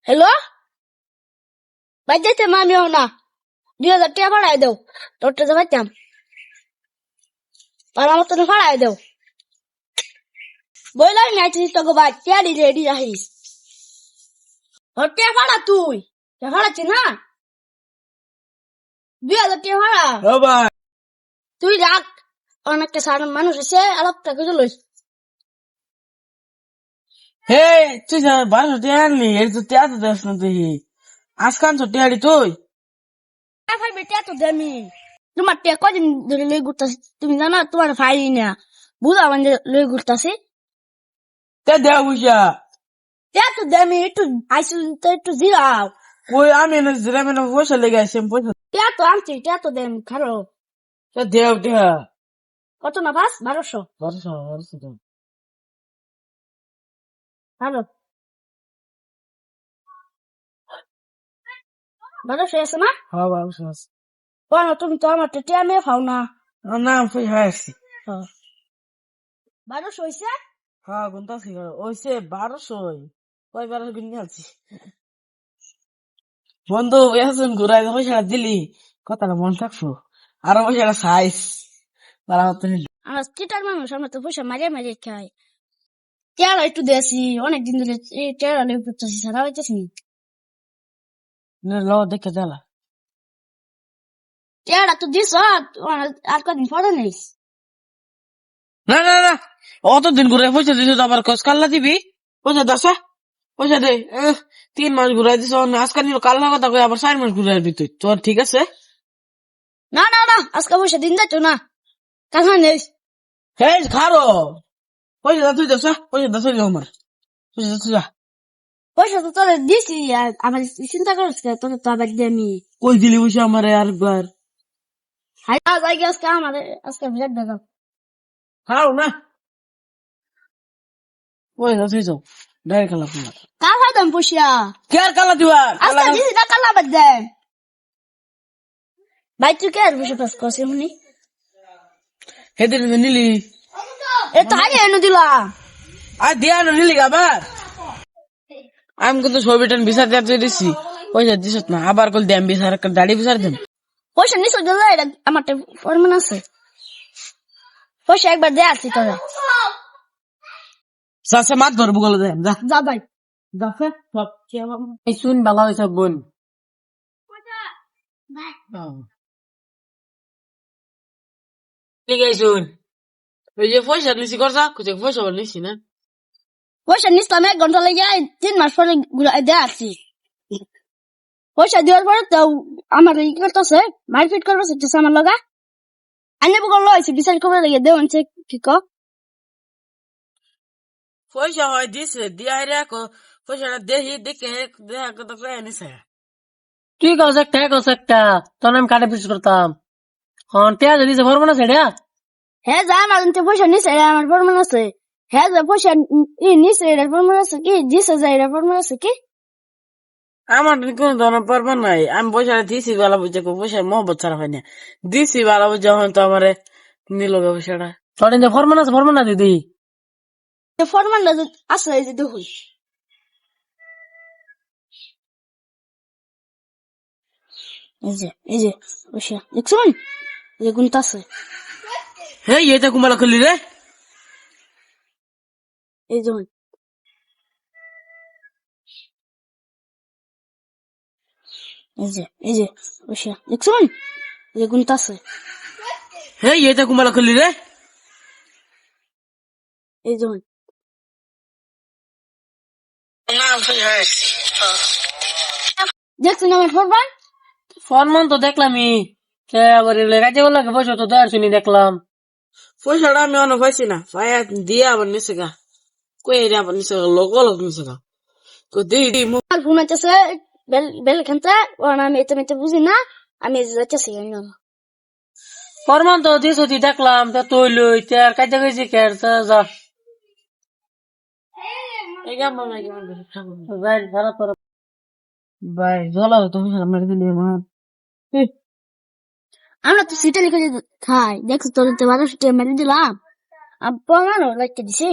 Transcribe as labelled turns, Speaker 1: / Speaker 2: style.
Speaker 1: Hello, ভাই যাইতে আমিও না 2000 টাকা ভাড়াই দেও, তোরটা যে পাইতাম আর আমার তো ভাড়াই দেও। বইলাই না আইছিস তোকে ভাই টিয়ারি রেডি রাখিস। ওর টাকা ভাড়া তুই ভাড়াচ্ছি না 2000 টাকা ভাড়া
Speaker 2: ভাই
Speaker 1: তুই রাখ। অনেকটা সাধারণ মানুষ এসে আলাপটা করে লইস।
Speaker 2: হে তুই 1200 টাকা আনলি এর তো টাকা তো দেস না তুই আজকাল তো টিয়ারি তুই
Speaker 1: ভাই বেটা তো দেমি তোমার টাকা কদিন ধরে লই ঘুরতাছি তুমি জানো তোমার ভাই না বুঝা মানে লই ঘুরতাছি।
Speaker 2: তে দেয়া বুঝা
Speaker 1: টাকা তো দেমি একটু আইসু তো একটু জিরাও।
Speaker 2: কই আমি না জিরা মেনা পয়সা লেগে আসছে পয়সা
Speaker 1: টাকা তো আনছি টাকা তো দেম খারো।
Speaker 2: তে দেও দেয়া
Speaker 1: কত না বাস 1200
Speaker 2: 1200
Speaker 1: ভালো 1200 আছে না?
Speaker 2: হ্যাঁ 1200
Speaker 1: বলো তুমি তো আমার তো টিয়া মেয়ে পাও না।
Speaker 2: না পয়সা আসছে
Speaker 1: 1200 হইছে।
Speaker 2: হ্যাঁ গুনতাছি ওইসে 1200 কয় 1200 গুনি আছি বন্ধু এখন ঘুরাই পয়সা দিলি কথাটা মন থাকছো আরো পয়সা সাইজ বাড়াতে
Speaker 1: আমার চিটার মানুষ আমরা তো পয়সা মারিয়ে মারিয়ে খাই। টিয়ারা একটু দেশি অনেকদিন ধরে টিয়ারা লেগে পড়তেছি সারা হইতেছি
Speaker 2: ল দেখে দেলা
Speaker 1: টিয়ারা তো দিস আর কদিন পরে নিস।
Speaker 2: না না না অতদিন ঘুরে পয়সা দিছ তো আবার কস কাল্লা দিবি পয়সা দাসা পয়সা দে 3 মাস ঘুরাই দিছ আজকাল নিল কাল্লা কথা কই আবার 4 মাস ঘুরাই দিবি তুই তোর ঠিক আছে
Speaker 1: না না না আজকে পয়সা দিন যাচ্ছ না কাছা নিস।
Speaker 2: হে খারো পয়সা দা তুই দাসা পয়সা দাসা আমার পয়সা দাসা যা
Speaker 1: পয়সা তো তোর দিছি আর আমার চিন্তা করিস তোর তো আবার দেমি
Speaker 2: কই দিলি পয়সা আমারে আরেকবার
Speaker 1: হাই যাই আজকে আমাদের আজকে বিরাট দেখা
Speaker 2: খাও না পয়সা তুই যাও ডাইরেক্ট কাল্লা তোমার
Speaker 1: কাল হাইতাম পয়সা
Speaker 2: কে আর কাল্লা দিবা কাল্লা
Speaker 1: আজকে দিছি না কাল আবার দেন ভাই তুই কে আর বসে পাস করছিস শুনি
Speaker 2: হেদিন নিলি
Speaker 1: এ তো হাই এনে দিলাম
Speaker 2: আর দিয়া নিলি আবার আমি কিন্তু ছবিটান বিচার দিতে দিছি পয়সা দিছ না আবার কল দেম বিচার দাড়ি বিচার দেম
Speaker 1: পয়সা নিস আমার ফরমান আছে পয়সা একবার দেয়া আছি তোরা
Speaker 2: সাসে মাত ধরবো গলে দেম যা
Speaker 1: যা ভাই
Speaker 2: দেখে সব এই শুন ভালো হয়েছে বোন ঠিক আছে শুন ওই যে পয়সা নিছি করছা কুচে পয়সা নিছি না
Speaker 1: পয়সা নিসলাম 1 ঘন্টা লেগে 3 মাস পরে দেয়া আছি পয়সা দেওয়ার পরে তো আমার ই করতেছে মারপিট করবে সেটা আমার লগা আইনে বগল লইছে বিচার করবে লাগে দেওয়ানছে কি কো
Speaker 2: পয়সা হয় দিছে দিয়াই রাখো পয়সাটা দেখি দেখে দেখা কত করে নিছে
Speaker 3: তুই কস একটা তোর নাম কাটে পিস করতাম হন টিয়া যদি যে ভরবো না সেটা
Speaker 1: হ্যাঁ যা আমার পয়সা নিছে আমার ফরমান আছে হ্যাঁ যা পয়সা নিছে এর ফরমান আছে কি দিছে যা এর ফরমান আছে কি
Speaker 2: আমার কোন ধরনের পারবা নাই আমি পয়সাটা দিছি বেলা বুঝে পয়সার মহব্বত ছাড়া হয় না দিছি বেলা বুঝে হন তো আমার নিল পয়সাটা
Speaker 3: তোর যে ফরমান না দিদি
Speaker 1: ফরমান আছে এই যে দেখুন এই যে পয়সা দেখছুন এই যে গুনতা আছে
Speaker 2: হে এটা কুমালা খুললি রে
Speaker 1: এই যে এই যে পয়সা দেখছুন এই যে গুনতা আছে
Speaker 2: হে এটা কুমালা খুললি রে
Speaker 1: এই যে দেখছেন আমার ফরমান
Speaker 3: ফরমান তো দেখলামই আবার রাজ্য লাগে পয়সা তো দেওয়ার শুনি দেখলাম
Speaker 2: পয়সাটা আমি অনেক পাইছি না পাই দিয়ে আবার নিচে গা কই রে আবার নিচে লোক নিচে গা তো দিই
Speaker 1: আর ফোন আছে বেল খানতে ওনা আমি এটা বুঝি না আমি যাচ্ছি
Speaker 3: ফরমান তো দিস দেখলাম তা তুই লই তার কাজে গেছি কের তা যা ভালো তোর
Speaker 2: ভাই জলা তুমি মেরে দিলি আমার
Speaker 1: আমরা তো সিটে লিখে খাই দেখছো তোর 1200 টাকা মেরে দিলাম আর প্রমাণও লাগতে দিছে